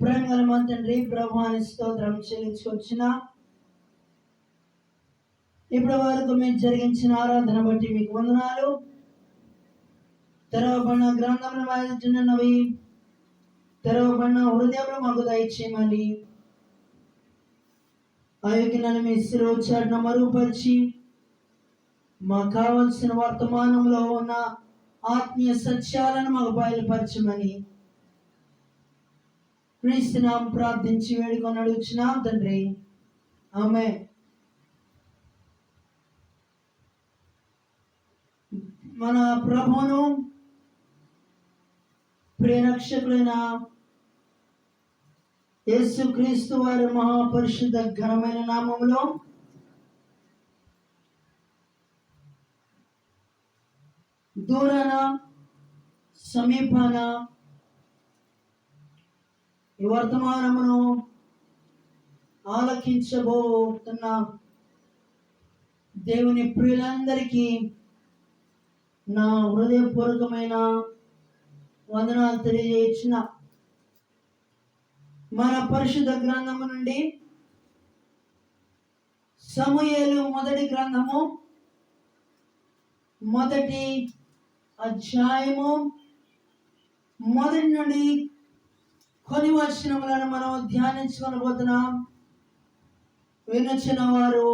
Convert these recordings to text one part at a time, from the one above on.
ప్రేమగల మా తండ్రి, ప్రభువాని స్తోత్రం చెల్లించుకొచ్చిన ఇప్పటి వరకు మీరు జరిగించిన ఆరాధన బట్టి మీకు వందనాలు. తెరవబడిన గ్రంథంలో వాయించినవి తెరవబడిన హృదయంలో మాకు దయచేయమని అయోగ్యనని మీ శిరోచారణ మరుగుపరిచి మాకు కావలసిన వర్తమానంలో ఉన్న ఆత్మీయ సత్యాలను మాకు బయలుపరచమని క్రీస్తునామం ప్రార్థించి వేడుకొని అడుగుచున్నాం తండ్రి, ఆమేన్. మన ప్రభువును ప్రియరక్షకుడైన యేసుక్రీస్తు వారి మహాపరిశుద్ధ ఘనమైన నామములో దూరాన సమీపాన ఈ వర్తమానమును ఆలకించబోతున్న దేవుని ప్రియులందరికీ నా హృదయపూర్వకమైన వందనాలు తెలియజేసిన మన పరిశుద్ధ గ్రంథము నుండి సమూయేలు మొదటి గ్రంథము మొదటి అధ్యాయము మొదటి నుండి కొన్ని వచనములను మనం ధ్యానించుకొనబోతున్నాం. వినొచ్చిన వారు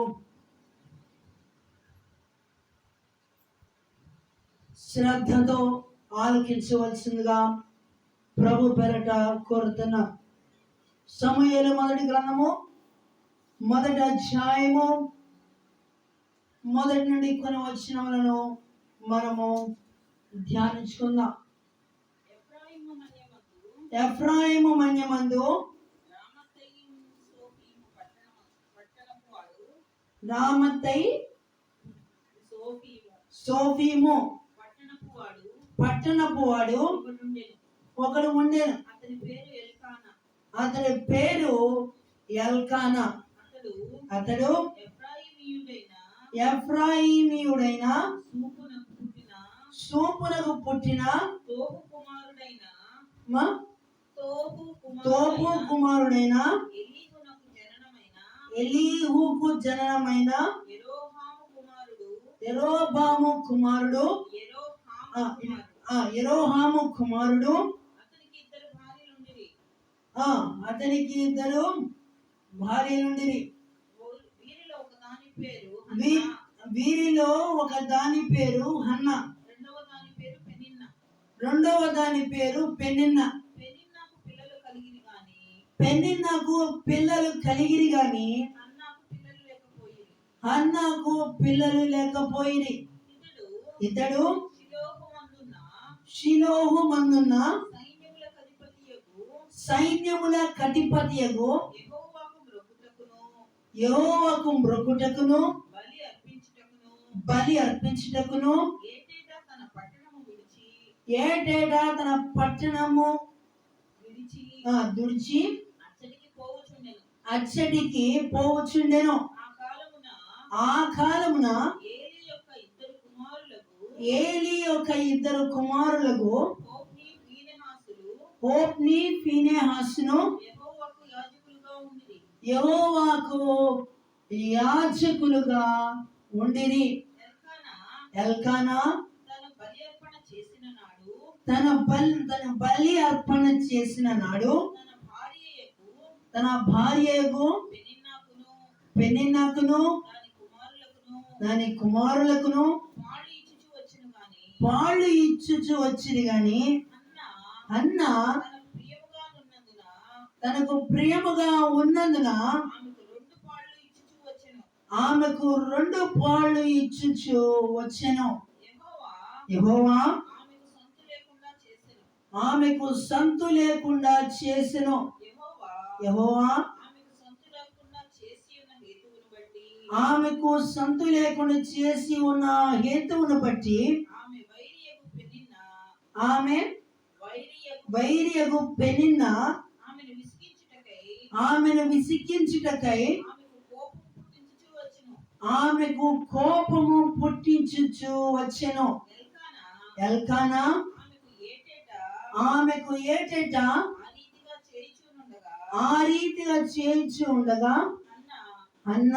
శ్రద్ధతో ఆలకించవలసిందిగా ప్రభు పేరట కోరుతున్నా. సమూయేలు మొదటి గ్రంథము మొదటి అధ్యాయము మొదటి నుండి కొన్ని వచనములను మనము ధ్యానించుకుందాం. ఎఫ్రాయిము మన్యమందు రామతై సోఫీము పట్టణపు వాడు ఒకడు ఉండేను. అతని పేరు ఎల్కానా. అతడు ఎఫ్రాయిమీయుడైన సూపునకు పుట్టిన తోపు కుమారుడైన ఎలీహుకు జననమైన యెరోబాము కుమారుడు యెరోహాము కుమారుడు. అతనికి ఇద్దరు భార్యలుండిరి. వీరిలో ఒక దాని పేరు హన్న, రెండవ దాని పేరు పెనిన్న. పెనిన్నకు పిల్లలు కలిగిరి గాని హన్నాకు పిల్లలు లేకపోయిరి. ఇతడు షిలోహు మందున్న సైన్యముల కటిపతియగు యెహోవాకు మ్రొక్కుటకును బలి అర్పించుటకును ఏటేటా తన పట్టణము దుడిచి అచ్చటికి పోవచుండెను. ఆ కాలమున ఏలీ యొక్క ఇద్దరు కుమారులకు హోప్ని ఫీనెహాసును యెహోవాకు యాజకులుగా ఉండిరి. ఎల్కానా తన బలి అర్పణ చేసిన నాడు తన భార్యకు పెనిన్నాకును దాని కుమారులకును పాళ్ళు ఇచ్చుచు వచ్చింది గాని అన్న తనకు ప్రియముగా ఉన్నందున ఆమెకు 2 పాళ్ళు ఇచ్చుచు వచ్చెను. యెహోవా ఆమెకు సంతు లేకుండా చేసెను. యెహోవా ఆమెకు సంతు లేకుండా చేసి ఉన్న హేతువును బట్టి ఆమె వైరియగు పెనిన్న ఆమెను విసిగించుటకై ఆమెకు కోపము పుట్టించుచు వచ్చెను. ఎల్కానా ఆమెకు ఏటేటా ఆ రీతిగా చేయించి ఉండగా అన్న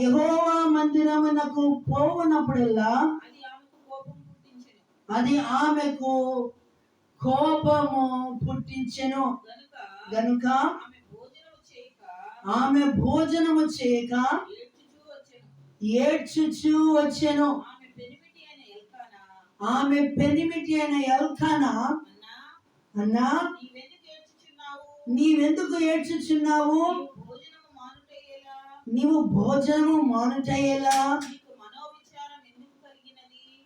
యెహోవా మందిరమునకు పోవునప్పుడల్లా అది ఆమెకు కోపము పుట్టించెను గనుక ఆమె భోజనము చేయక ఏడ్చుచూ వచ్చెను. ఆమె పెనిమిటి అయిన ఎల్కానా, అన్నా నీవెందుకు ఏడ్చుచున్నావు? నీవు భోజనము మానుటయ్యేలా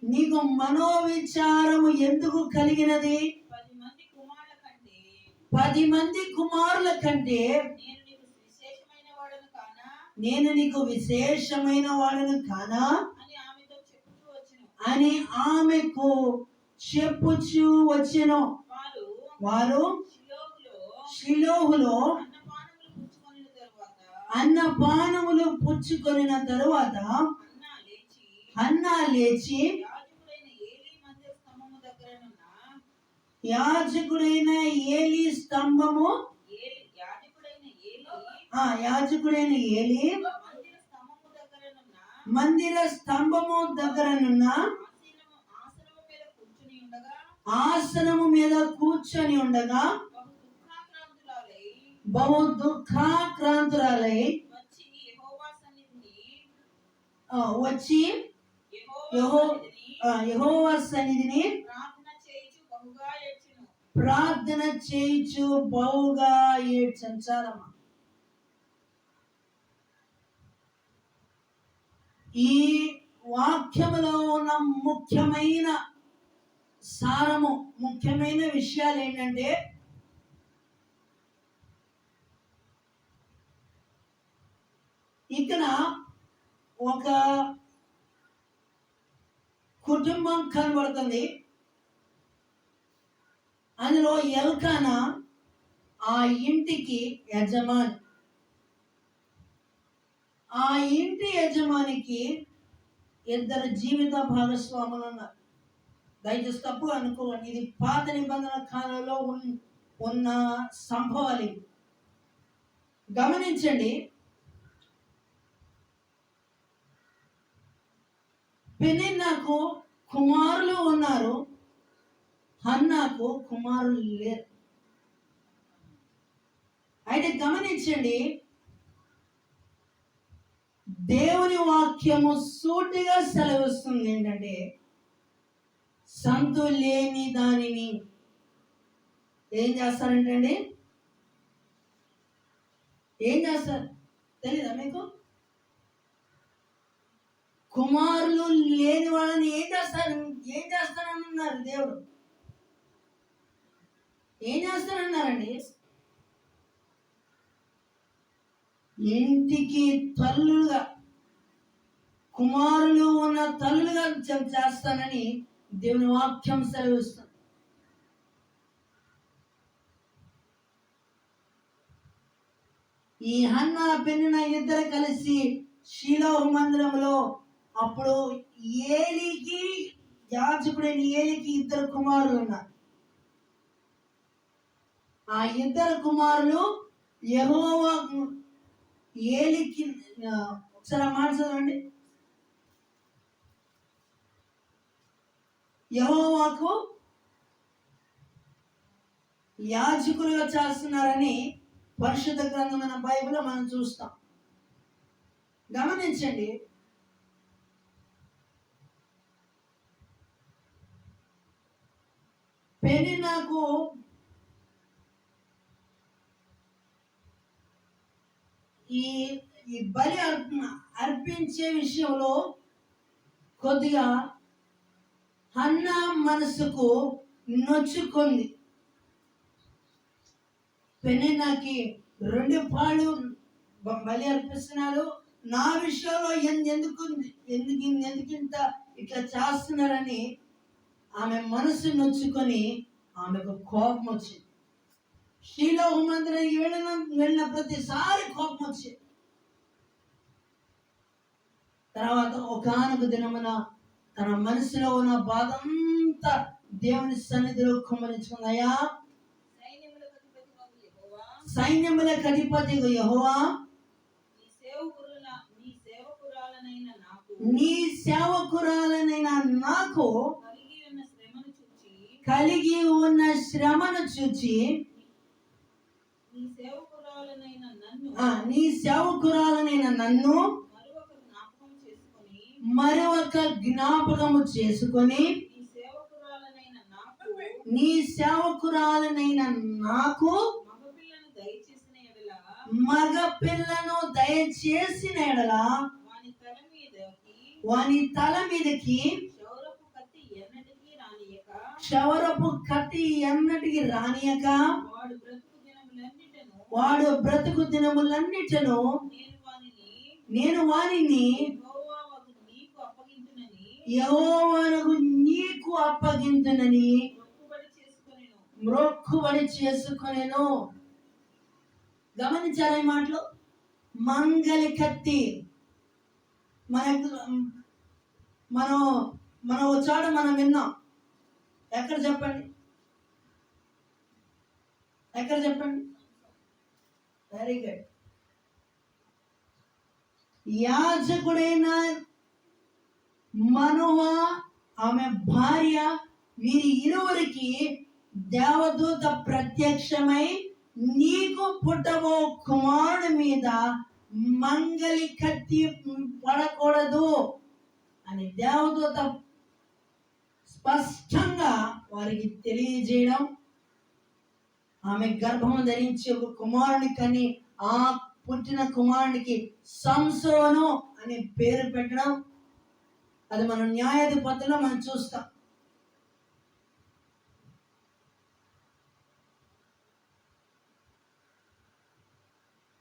నీకు మనోవిచారము ఎందుకు కలిగినది? 10 మంది కుమారుల కంటే నేను నీకు విశేషమైన వాడను కానా అని ఆమెకు చెప్పుచూ వచ్చెను. వారు షిలోహులో అన్నపానములు పుచ్చుకొనిన తరువాత హన్నా లేచి యాజకుడైన ఏలీ మందిర స్తంభము దగ్గరనున్న ఆసనము మీద కూర్చొని ఉండగా బహు దుఃఖాక్రాంతురాలై వచ్చి యెహోవా సన్నిధిని ప్రార్థన చేయుచు బహుగా ఏడ్చంచాలమ్మా. ఈ వాక్యములో ఉన్న ముఖ్యమైన సారము, ముఖ్యమైన విషయాలు ఏంటంటే, ఇక్కడ ఒక కుటుంబం కనబడుతుంది. అందులో ఎల్కానా ఆ ఇంటికి యజమాని. ఆ ఇంటి యజమానికి 2 జీవిత భాగస్వాములు ఉన్నారు. దయచేసి తప్పు అనుకోండి, ఇది పాత నిబంధన కాలంలో ఉన్న సంభవాలు. గమనించండి, పెనిన్నాకు కుమారులు ఉన్నారు, హన్నాకు కుమారులు లేరు. అయితే గమనించండి, దేవుని వాక్యము సూటిగా సెలవిస్తుంది ఏంటంటే, సంతు లేని దానిని ఏం చేస్తారంటే ఏం చేస్తారు తెలీదా మీకు? కుమారులు లేని వాళ్ళని ఏం చేస్తారన్నారు దేవుడు? ఏం చేస్తారన్నారండి? ఇంటికి తల్లులుగా, కుమారులు ఉన్న తల్లులుగా చేస్తానని దేవుని వాక్యం సెలవిస్తుంది. ఈ హన్నా పెనిన్నా ఇద్దరు కలిసి షిలోహు మందిరంలో, అప్పుడు ఏలీకి, యాజకుడైన ఏలీకి 2 కుమారులు ఉన్నారు. ఆ 2 కుమారులు యెహోవా ఏలీకి, ఒకసారి ఆ మాట చదవండి, యెహోవాకు యాజకులుగా చేస్తున్నారని పరిశుద్ధ గ్రంథమైన బైబిల్లో మనం చూస్తాం. గమనించండి, పెనిన్నాకు ఈ బలి అర్పించే విషయంలో కొద్దిగా హన్నా మనసుకు నొచ్చుకుంది. పెనిన్నాకి 2 పాళ్ళు బలి అర్పిస్తున్నారు, నా విషయంలో ఎందుకు ఇంత ఇట్లా చేస్తున్నారని ఆమె మనసు నొచ్చుకొని ఆమెకు కోపం వచ్చింది. షిలోహు మందిరానికి వెళ్ళిన ప్రతిసారి కోపం వచ్చింది. తర్వాత ఒకానొక దినమున తన మనసులో ఉన్న బాధ అంతా దేవుని సన్నిధిలో కుమ్మరించుకుంది. అయ్యా, సైన్యములకు అధిపతియగు యెహోవా, నీ సేవకురాలనైన నాకు కలిగి ఉన్న శ్రమను చూచి నీ సేవకురాలనైన నన్ను మరొక జ్ఞాపకము చేసుకొని నీ సేవకురాలనైన నాకు మగ పిల్లను దయచేసిన ఎడల వాని తల మీదకి క్షవరపు కత్తి ఎన్నటికి రానియక వాడు బ్రతుకు దినములన్నిటను నేను వానిని యెహోవాకు నీకు అప్పగింతునని మ్రొక్కుబడి చేసుకొనెను. గమనించారా ఈ మాటలు? మంగలి కత్తి. మనం ఒక చోట మనం విన్నాం. ఎక్కడ చెప్పండి? Very good. యాజకుడైన మనోహ ఆమె భార్య వీరి ఇరువురికి దేవదూత ప్రత్యక్షమై నీకు పుట్టబో కుమారుడి మీద మంగలి కత్తి పడకూడదు అని దేవదూత స్పష్టంగా వారికి తెలియజేయడం, ఆమె గర్భము ధరించి ఒక కుమారుని కని ఆ పుట్టిన కుమారునికి సంసోను అనే పేరు పెట్టడం, అది మనం న్యాయాధిపతిలో మనం చూస్తాం.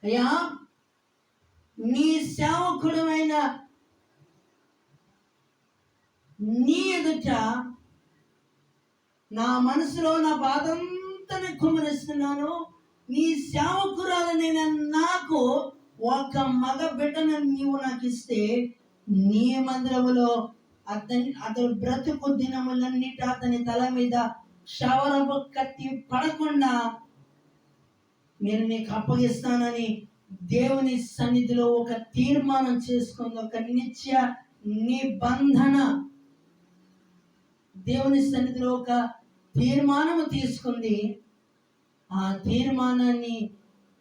అయ్యా, నీ సేవకుడమైన నీ ఎదుట నా మనసులో నా బాధంతా కుమరిస్తున్నాను. నీ సేవకురాలనైన నాకు ఒక మగ బిడ్డను నీవు నాకు ఇస్తే నీ మందిరములో అతని బ్రతుకు దినములన్నిటి అతని తల మీద క్షవరపు కత్తి పడకుండా నేను నీకు అప్పగిస్తానని దేవుని సన్నిధిలో ఒక తీర్మానం చేసుకుంది. ఒక నిత్య నిబంధన దేవుని సన్నిధిలో ఒక తీర్మానము తీసుకుంది. ఆ తీర్మానాన్ని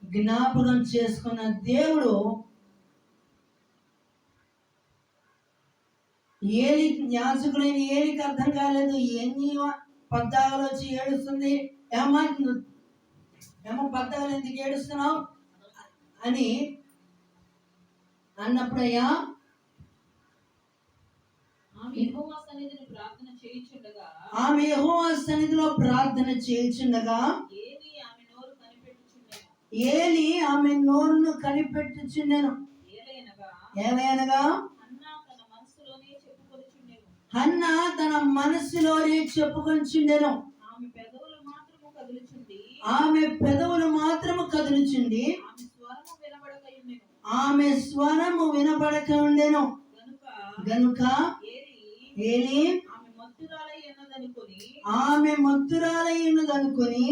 జ్ఞాపకం చేసుకున్న దేవుడు యాజకుడైన ఏలికి అర్థం కాలేదు. ఎన్ని పద్దాలు వచ్చి ఏడుస్తుంది, ఏమో పద్దాలు ఎందుకు ఏడుస్తున్నావు అని అన్నప్పుడయ్యా ఆమె యెహోవా సన్నిధిలో ప్రార్థన చేయుచుండగా ఏలి ఆమె నోరును కనిపెట్టుచుండెను. ఏలయనగా హన్నా తన మనసులోనే చెప్పుకొంచుండెను. ఆమె పెదవులు మాత్రము కదులుచుండి ఆమె స్వరము వినబడక ఉండెను. గనుక ఏలి ఆమె మత్తురాలై ఉన్నదనుకొని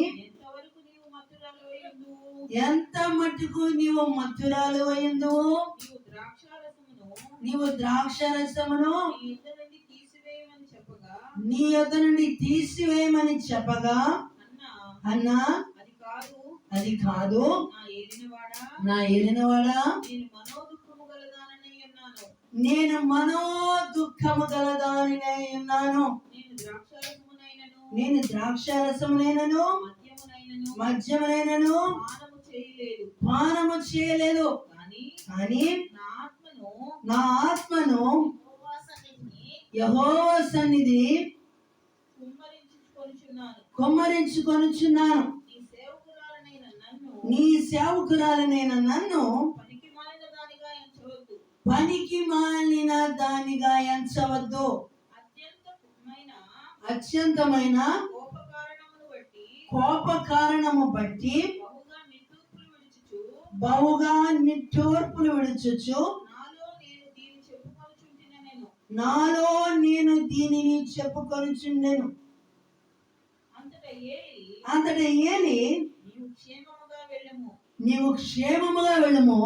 ఎంత మట్టుకు నీవు మత్తురాలు అయ్యిందువు, నీవు ద్రాక్షారసమును నీ యొద్ద నుండి తీసివేయమని చెప్పగా అన్నా అది కాదు నా ఏలినవాడా, నేను మనో దుఃఖము గలదానినై ఉన్నాను. నేను ద్రాక్షారసమునైనను మద్యమునైనను పానము చేయలేదు, కానీ నా ఆత్మను యెహోవా సన్నిధి కుమ్మరించుకొనుచున్నాను. నీ సేవకురాలనైన నన్ను పనికి మాలిన దానిగా ఎంచవద్దు. అత్యంతమైన కోప కారణము బట్టి బహుగా నిట్టూర్పులు విడుచుచు నాలో నేను దీనిని చెప్పుకొనుచుండెను. అంతటా ఏలి నీవు క్షేమముగా వెళ్ళుము.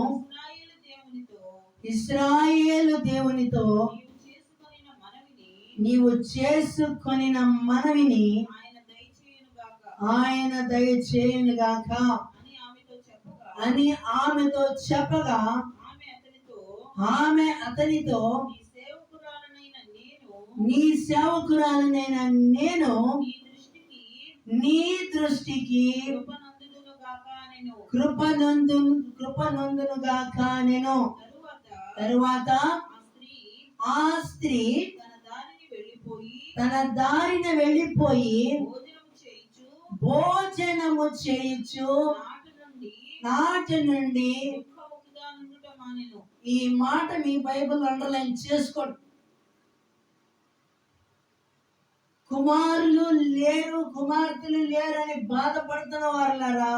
ఇశ్రాయేలు దేవునితో నీవు చేసుకొనిన మనవిని ఆయన దయచేయునుగాక అని ఆమెతో చెప్పగా ఆమె అతనితో నీ సేవకురాలనైన నేను నీ దృష్టికి కృపనందునుగాక నేను. తరువాత ఆ స్త్రీ తన దారిన వెళ్ళిపోయి భోజనము చేయుచు నాటి నుండి. ఈ మాట మీ బైబిల్ అండర్లైన్ చేసుకోండి. కుమారులు లేరు, కుమార్తెలు లేరు అని బాధపడుతున్న వారులారా,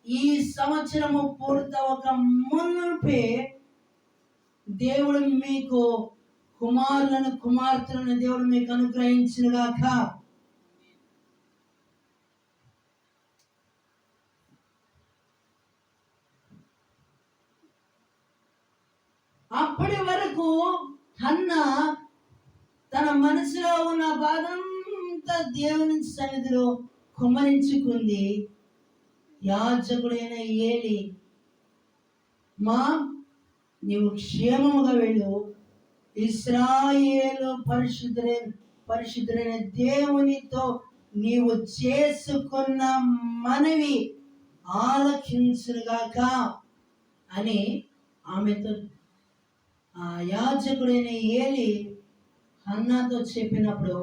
ఈ సంవత్సరము పూర్తవక మునుపే దేవుడు మీకు కుమారులను కుమార్తెలను దేవుడు మీకు అనుగ్రహించునుగాక. అప్పటి వరకు హన్నా తన మనసులో ఉన్న బాధంతా దేవుని సన్నిధిలో కుమ్మరించుకుంది. యాజకుడైన ఏలి, మా నీవు క్షేమముగా వెళ్ళు, ఇశ్రాయేలు పరిశుద్ధుడైన దేవునితో నీవు చేసుకున్న మనవి ఆలకించుగాక అని ఆమెతో ఆ యాజకుడైన ఏలి హన్నాతో చెప్పినప్పుడు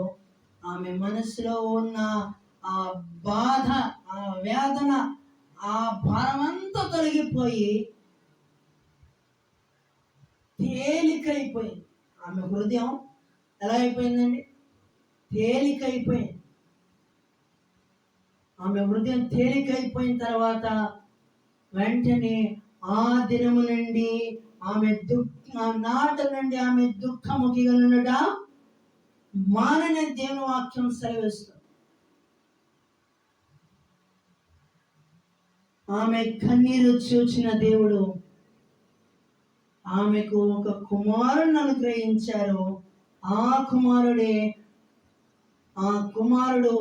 ఆమె మనసులో ఉన్న ఆ బాధ, ఆ వేదన, ఆ భారమంతా తొలగిపోయి తేలికైపోయింది. ఆమె హృదయం ఎలా అయిపోయిందండి? తేలికైపోయింది. ఆమె హృదయం తేలికైపోయిన తర్వాత వెంటనే ఆ దినము నుండి ఆమె నాట నుండి ఆమె దుఃఖముఖిగలనుట మానని దేవుని వాక్యం సెలవిస్తుంది. ఆమె కన్నీరు చూచిన దేవుడు ఆమెకు ఒక కుమారుని అనుగ్రహించారు. ఆ కుమారుడు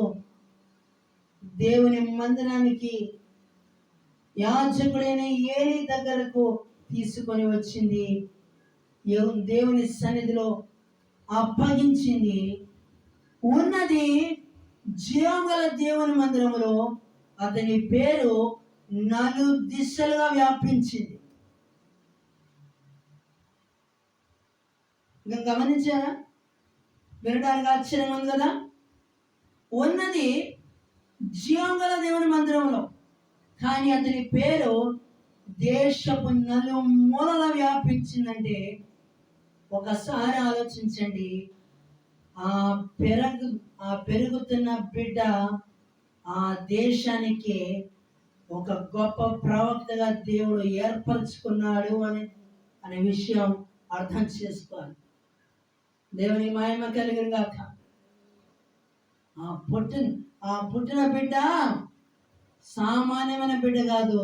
దేవుని మందిరానికి యాజకుడైన ఏలి దగ్గరకు తీసుకొని వచ్చింది. దేవుని సన్నిధిలో అప్పగించింది. ఉన్నది జీవగల దేవుని మందిరములో అతని పేరు 4 దిశలుగా వ్యాపించింది. ఇంకా గమనించారా? వినడానికి ఆశ్చర్యం ఉంది కదా. ఉన్నది జీవగల దేవుని మందిరంలో, కానీ అతని పేరు దేశపు నలుమూలల వ్యాపించిందంటే ఒకసారి ఆలోచించండి. ఆ పెరుగుతున్న బిడ్డ ఆ దేశానికి ఒక గొప్ప ప్రవక్తగా దేవుడు ఏర్పరచుకున్నాడు అనే విషయం అర్థం చేసుకోవాలి. దేవుని మహిమ కలిగిన గాక. ఆ పుట్టిన బిడ్డ సామాన్యమైన బిడ్డ కాదు.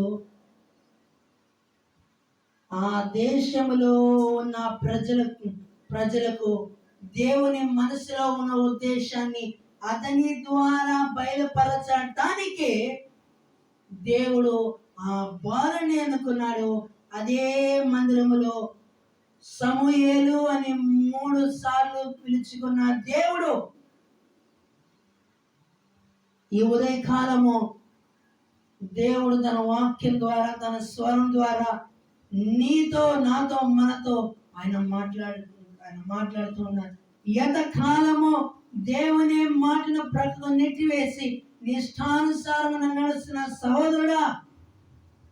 ఆ దేశంలో ఉన్న ప్రజలకు దేవుని మనసులో ఉన్న ఉద్దేశాన్ని అతని ద్వారా బయలుపరచడానికి దేవుడు ఆ బాలుని అనుకున్నాడు. అదే మందిరములో సమూయేలు అని 3 సార్లు పిలుచుకున్న దేవుడు ఈ ఉదయకాలము దేవుడు తన వాక్యం ద్వారా, తన స్వరం ద్వారా నీతో, నాతో, మనతో ఆయన మాట్లాడుతున్నారు. ఎంతకాలము దేవుని మాటను ప్రక్కన నెట్టివేసి నిష్టానుసారముగా నడుస్తున్న సహోదరుడా,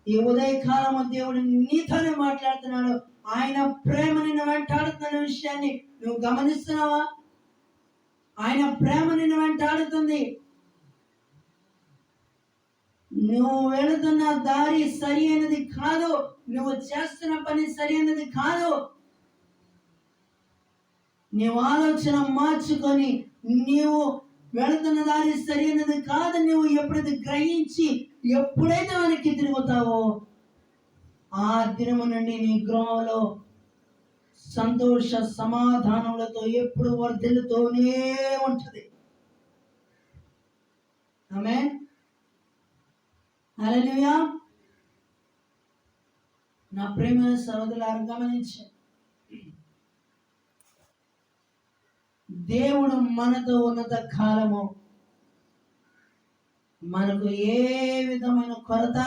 ఈ ఉదయకాలము దేవుడు నీతోనే మాట్లాడుతున్నాడు. ఆయన ప్రేమ నిన్ను వెంటాడుతున్న విషయాన్ని నువ్వు గమనిస్తున్నావా? ఆయన ప్రేమ నిన్ను వెంటాడుతుంది. నువ్వు వెళుతున్న దారి సరి అయినది కాదు, నువ్వు చేస్తున్న పని సరి అయినది కాదు. నీవు ఆలోచన మార్చుకొని నీవు వెళుతున్న దారి సరైనది కాదని నువ్వు ఎప్పుడైతే గ్రహించి ఎప్పుడైతే వెనక్కి తిరుగుతావో ఆ దినము నుండి నీ గృహంలో సంతోష సమాధానములతో ఎప్పుడు వర్ధిల్లుతూనే ఉంటది. ఆమేన్. హల్లెలూయా. నా ప్రియమైన సహోదరులారా గమనించండి, దేవుడు మనతో ఉన్నంత కాలము మనకు ఏ విధమైన కొరత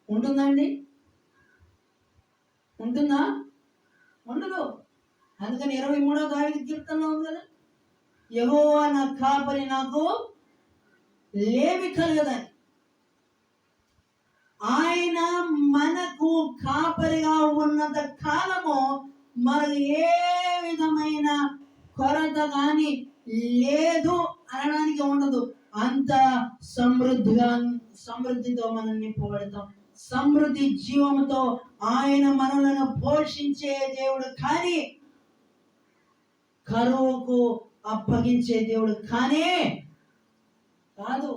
ఉంటుందండి? ఉంటుందా? ఉండదు. అందుకని 23వ దావీదు కీర్తనలో ఉంది కదా, యెహోవా నా కాపరి, నాకు లేమి కలగదని. ఆయన మనకు కాపరిగా ఉన్నంత కాలము మనకు ఏ విధమైన కొరత కానీ లేదు అనడానికి ఉండదు. అంత సమృద్ధితో మనం నింపబడతాం. సమృద్ధి జీవముతో ఆయన మనలను పోషించే దేవుడు కానీ కరువుకు అప్పగించే దేవుడు కానే కాదు.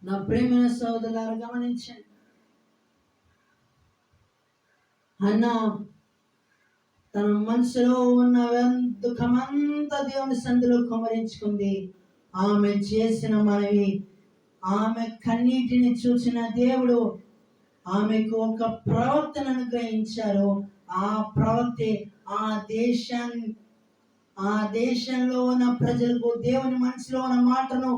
నా ప్రియమైన సోదరులారా గమనించండి, అన్న తన మనసులో ఉన్న దుఃఖమంతా దేవుని సంధిలో కుమరించుకుంది. ఆమె చేసిన మనవి, ఆమె కన్నీటిని చూసిన దేవుడు ఆమెకు ఒక ప్రవక్తను అనుగ్రహించారు. ఆ ప్రవక్తే ఆ దేశంలో ఉన్న ప్రజలకు దేవుని మనసులో ఉన్న మాటను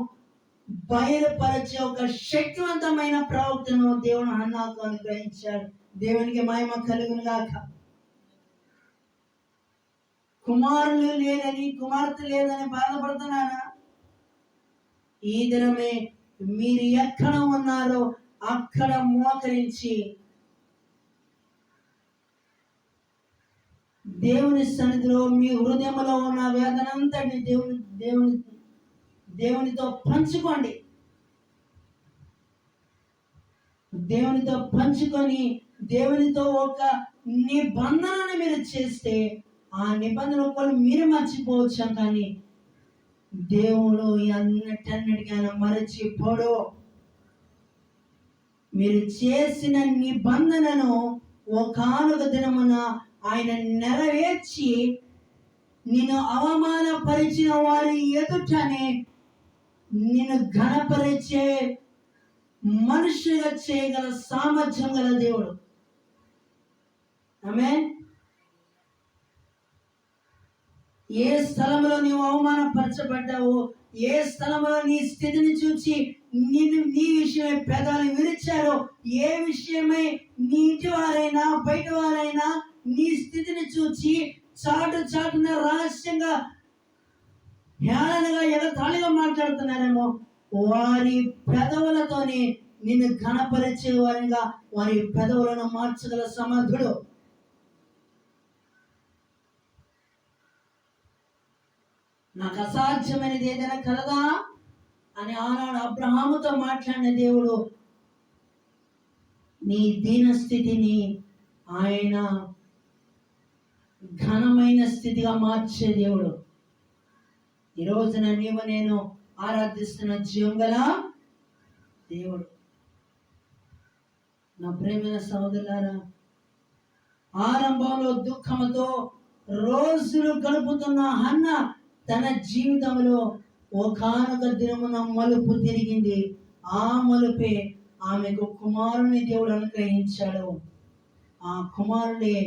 బయలుపరిచే ఒక శక్తివంతమైన ప్రవక్తను దేవుడు హన్నాకు అనుగ్రహించాడు. దేవునికి మహిమ కలుగును గాక. కుమారులు లేదని, కుమార్తె లేదని బాధపడుతున్నారా? ఈ దినమే మీరు ఎక్కడ ఉన్నారో అక్కడ మోకరించి దేవుని సన్నిధిలో మీ హృదయంలో ఉన్న వేదనంతటిని దేవునితో పంచుకోండి. దేవునితో పంచుకొని దేవునితో ఒక నిబంధనను మీరు చేస్తే ఆ నిబంధన ఒకళ్ళు మీరు మర్చిపోవచ్చు, కానీ దేవుడు అన్నిటికైనా మరచిపోడు. మీరు చేసిన నిబంధనను ఒకానొక దినమున ఆయన నెరవేర్చి నిన్ను అవమానపరిచిన వారి ఎదుటనే నిన్ను ఘనపరిచే మనుషులుగా చేయగల సామర్థ్యం గల దేవుడు. ఆమేన్. ఏ స్థలంలో నీవు అవమానపరచబడ్డావో, ఏ స్థలంలో నీ స్థితిని చూచి నీ విషయమై పెదాలు విరిచారో, ఏ విషయమై నీ ఇంటి వారైనా బయట వారైనా నీ స్థితిని చూచి చాటున రహస్యంగా జ్ఞానంగా ఎగతాళిగా మాట్లాడుతున్నారేమో, వారి పెదవులతోనే నిన్ను ఘనపరిచే వారిగా వారి పెదవులను మార్చగల సమర్థుడు. నాకు అసాధ్యమైనది ఏదైనా కలదా అని ఆనాడు అబ్రహాముతో మాట్లాడిన దేవుడు నీ దీనస్థితిని ఆయన ఘనమైన స్థితిగా మార్చే దేవుడు. ఈ రోజున నీవు నేను ఆరాధిస్తున్న జీవం గల దేవుడు. నా ప్రియమైన సహోదరులారా, ఆరంభంలో దుఃఖంతో రోజులు గడుపుతున్న హన్న తన జీవితంలో ఒకానొక దినమున మలుపు తిరిగింది. ఆ మలుపే ఆమెకు కుమారుని దేవుడు అనుగ్రహించాడు. ఆ కుమారుడే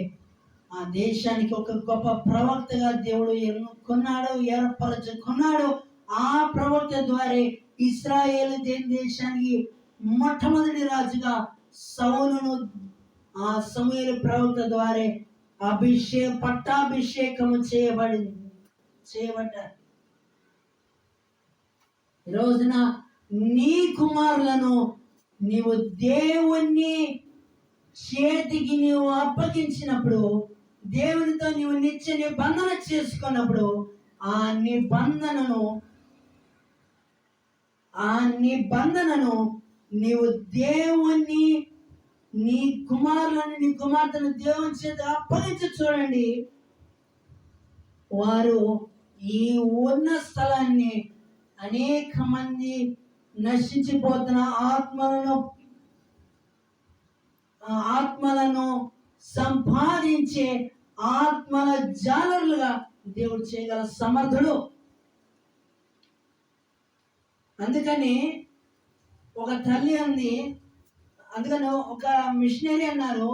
ఆ దేశానికి ఒక గొప్ప ప్రవక్తగా దేవుడు ఎన్నుకున్నాడు, ఏర్పరచుకున్నాడు. ఆ ప్రవక్త ద్వారా ఇశ్రాయేలు దేశానికి మొట్టమొదటి రాజుగా సౌలును ఆ సమూయేలు ప్రవక్త ద్వారా పట్టాభిషేకము చేయబడ్డారు. ఈ రోజున నీ కుమారులను నీవు దేవుని చేతికి నీవు అప్పగించినప్పుడు, దేవునితో నీవు నిత్య నిబంధన చేసుకున్నప్పుడు, ఆ నిబంధనను నీవు దేవుని నీ కుమారులను నీ కుమార్తెను దేవుని చేత అప్పగించి చూడండి. వారు ఈ ఉన్న స్థలాన్ని అనేక మంది నశించిపోతున్న ఆత్మలను సంపాదించే ఆత్మల జాలరులుగా దేవుడు చేయగల సమర్థుడు. అందుకని ఒక తల్లి అంది, అందుకని ఒక మిషనరీ అన్నారు,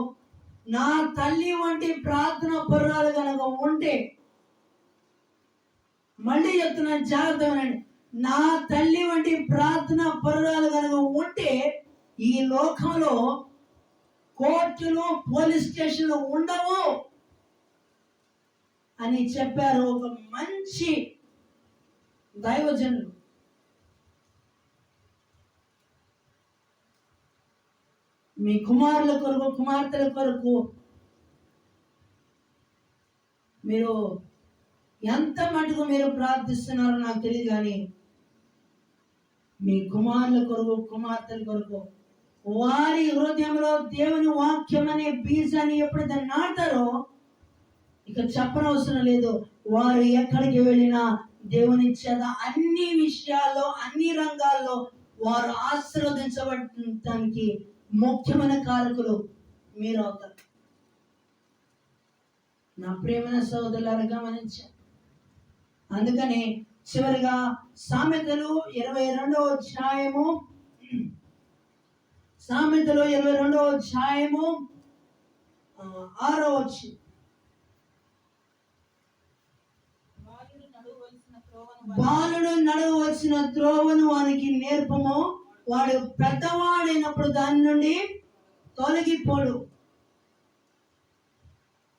నా తల్లి వంటి ప్రార్థన పరురాలు కనుక ఉంటే, మళ్ళీ చెప్తున్నాను జాగ్రత్త వినండి, నా తల్లి వంటి ప్రార్థన పరురాలు కనుక ఉంటే ఈ లోకంలో కోర్టులు పోలీస్ స్టేషన్లు ఉండవు అని చెప్పారు ఒక మంచి దైవజనులు. మీ కుమారుల కొరకు కుమార్తెల కొరకు మీరు ఎంత మటుకు మీరు ప్రార్థిస్తున్నారో నాకు తెలియదు, కానీ మీ కుమారుల కొరకు కుమార్తెల కొరకు వారి హృదయంలో దేవుని వాక్యం అనే బీజాన్ని ఎప్పుడైతే నాటారో ఇక చెప్పనవసరం లేదు, వారు ఎక్కడికి వెళ్ళినా దేవుని చేత అన్ని విషయాల్లో అన్ని రంగాల్లో వారు ఆశీర్వదించబడటానికి ముఖ్యమైన కారకులు మీరు అవుతారు. నా ప్రియమైన సోదరులారా గమనించారు. అందుకని చివరిగా సామెతలు 22వ అధ్యాయము 6వ వచనం, బాలుడు నడవలసిన త్రోవను వానికి నేర్పము, వాడు పెద్దవాడైనప్పుడు దాని నుండి తొలగిపోడు.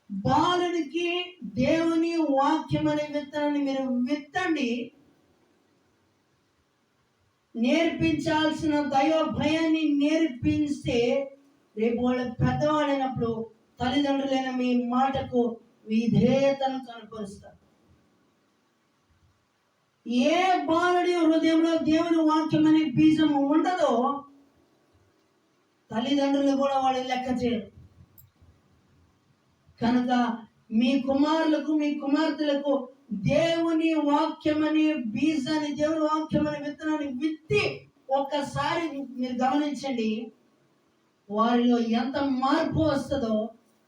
బాలునికి దేవుని వాక్యం అనే విత్తనాన్ని మీరు విత్తండి. నేర్పించాల్సిన దైవ భయాన్ని నేర్పిస్తే రేపు వాళ్ళ పెద్దవాడైనప్పుడు తల్లిదండ్రులైన మీ మాటకు విధేయతను కనపరుస్తారు. ఏ బాలుడి హృదయంలో దేవుని వాక్యం అనే బీజం ఉండదో తల్లిదండ్రులు కూడా వాళ్ళు లెక్క చేయరు. కనుక మీ కుమారులకు మీ కుమార్తెలకు దేవుని వాక్యం అనే బీజాన్ని, దేవుని వాక్యం అనే విత్తనాన్ని విత్తి ఒక్కసారి మీరు గమనించండి, వారిలో ఎంత మార్పు వస్తుందో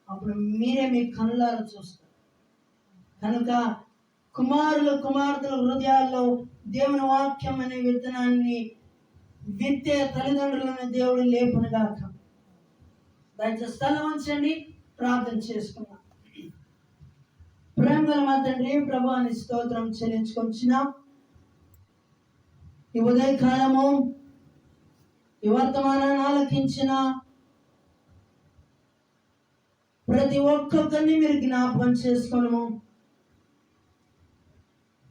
అప్పుడు మీరే మీ కళ్ళారా చూస్తారు. కనుక కుమారులు కుమార్తెల హృదయాల్లో దేవుని వాక్యం అనే విత్తనాన్ని విత్తే తల్లిదండ్రులను దేవుడు లేపునుగాక. దయచేసి స్థలం ఉంచండి, ప్రార్థన చేసుకున్నాం. ప్రేమగల మా తండ్రి, ప్రభువాని స్తోత్రం చెల్లించుకొచ్చినాం. ఈ ఉదయకాలము ఈ వర్తమానాన్ని ఆలకించిన ప్రతి ఒక్కొక్కరిని మీరు జ్ఞాపకం చేసుకోవడము,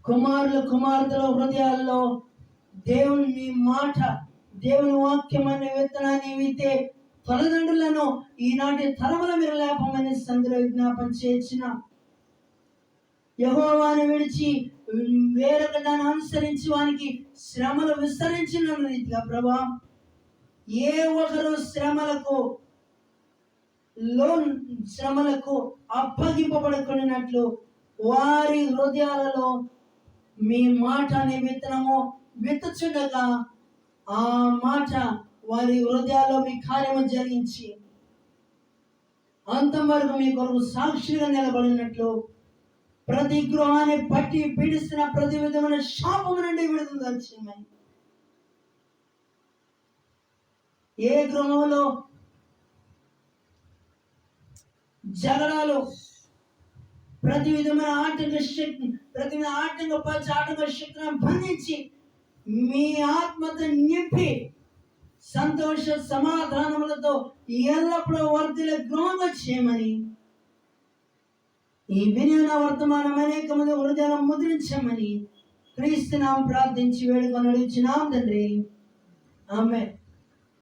కుమారుల కుమార్తెల హృదయాల్లో దేవుని మాట, దేవుని వాక్యం అనే విత్తనాన్ని విత్తే తల్లిదండ్రులను ఈనాటి తరముల మీరు లేపమని సందులో విజ్ఞాపన చేసిన, యెహోవాను విడిచి వేరొక దాన్ని అనుసరించి వానికి శ్రమలు విస్తరించిన రీతిగా ప్రభా, ఏ ఒకరు శ్రమలకు అప్పగింపబడుకున్నట్లు వారి హృదయాలలో మీ మాట అనే విత్తనము విత్తుచుండగా ఆ మాట వారి హృదయాల్లో మీ కార్యము జరిగించి అంతవరకు మీ కొరకు సాక్షిగా నిలబడినట్లు ప్రతి గృహాన్ని పట్టి పీడిస్తున్న ప్రతి విధమైన శాపము నుండి విడుదల దర్శనమై, ఏ గృహంలో జగడాలు, ప్రతి విధమైన ఆటంక శక్తులను బంధించి మీ ఆత్మతో నింపి సంతోష సమాధానములతో ఎల్లప్పుడూ వర్ధిల్ల గృహంగా చేయమని ఈ వినియోగ వర్తమానం అనేక మంది హృదయాలను ముద్రించమని క్రీస్తు నామమున ప్రార్థించి వేడుకొని అడుగుచున్నాం తండ్రి. ఆమేన్.